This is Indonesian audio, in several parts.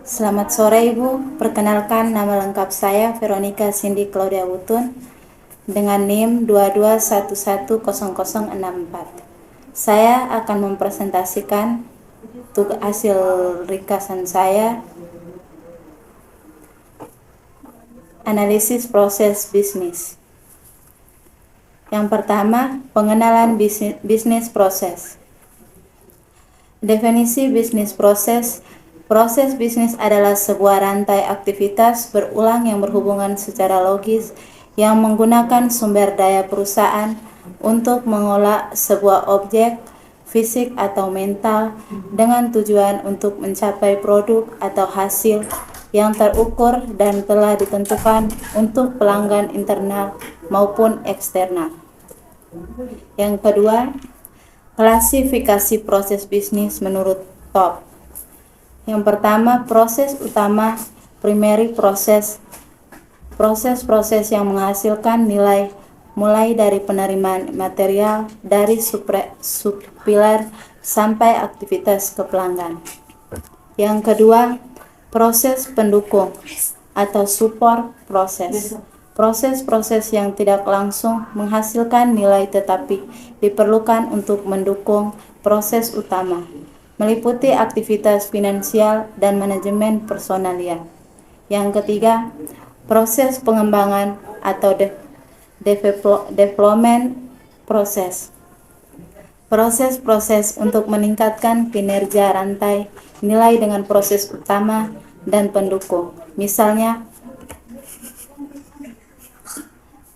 Selamat sore Ibu, perkenalkan nama lengkap saya Veronica Cindy Claudia Wutun dengan NIM 22110064. Saya akan mempresentasikan hasil ringkasan saya, analisis proses bisnis. Yang pertama, pengenalan bisnis proses. Definisi bisnis proses. Proses bisnis adalah sebuah rantai aktivitas berulang yang berhubungan secara logis yang menggunakan sumber daya perusahaan untuk mengolah sebuah objek fisik atau mental dengan tujuan untuk mencapai produk atau hasil yang terukur dan telah ditentukan untuk pelanggan internal maupun eksternal. Yang kedua, klasifikasi proses bisnis menurut TOP. Yang pertama, proses utama, primary proses. Proses-proses yang menghasilkan nilai mulai dari penerimaan material dari subpilar sampai aktivitas ke pelanggan. Yang kedua, proses pendukung atau support proses. Proses-proses yang tidak langsung menghasilkan nilai tetapi diperlukan untuk mendukung proses utama, meliputi aktivitas finansial dan manajemen personalia. Yang ketiga, proses pengembangan atau development proses. Proses-proses untuk meningkatkan kinerja rantai nilai dengan proses utama dan pendukung. Misalnya,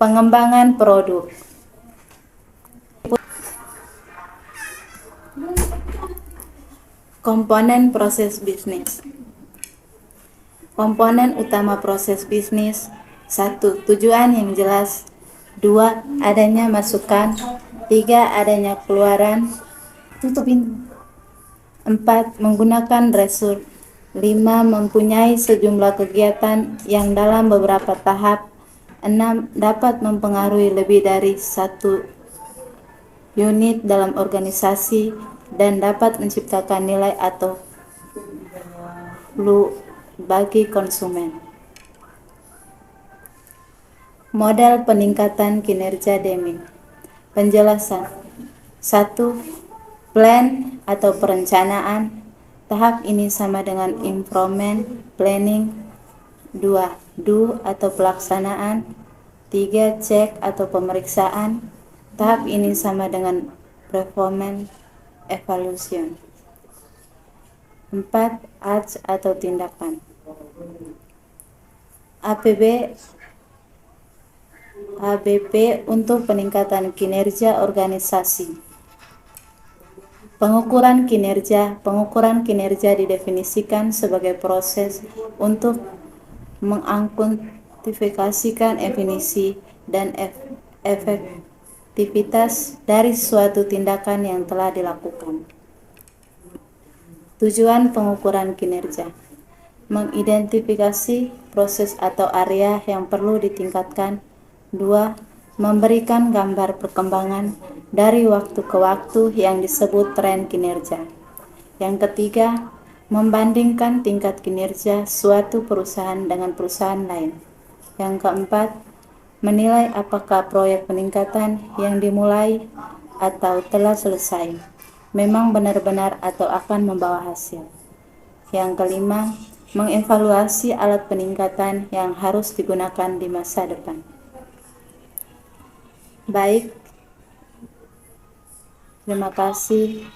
pengembangan produk. Komponen proses bisnis. Komponen utama proses bisnis: 1. Tujuan yang jelas. 2. Adanya masukan. 3. Adanya keluaran. 4. Menggunakan resurs. 5. Mempunyai sejumlah kegiatan yang dalam beberapa tahap. 6. Dapat mempengaruhi lebih dari satu unit dalam organisasi dan dapat menciptakan nilai atau value bagi konsumen. Model peningkatan kinerja Deming. Penjelasan. 1. Plan atau perencanaan. Tahap ini sama dengan improvement planning. 2. Do atau pelaksanaan. 3. Cek atau pemeriksaan. Tahap ini sama dengan performance evaluation. 4. Acts atau tindakan. ABP untuk peningkatan kinerja organisasi. Pengukuran kinerja. Pengukuran kinerja didefinisikan sebagai proses untuk mengkuantifikasikan efisiensi dan efektivitas dari suatu tindakan yang telah dilakukan. Tujuan pengukuran kinerja: mengidentifikasi proses atau area yang perlu ditingkatkan. 2. Memberikan gambar perkembangan dari waktu ke waktu yang disebut tren kinerja. Yang ketiga, membandingkan tingkat kinerja suatu perusahaan dengan perusahaan lain. Yang keempat, menilai apakah proyek peningkatan yang dimulai atau telah selesai memang benar-benar atau akan membawa hasil. Yang kelima, mengevaluasi alat peningkatan yang harus digunakan di masa depan. Baik, terima kasih.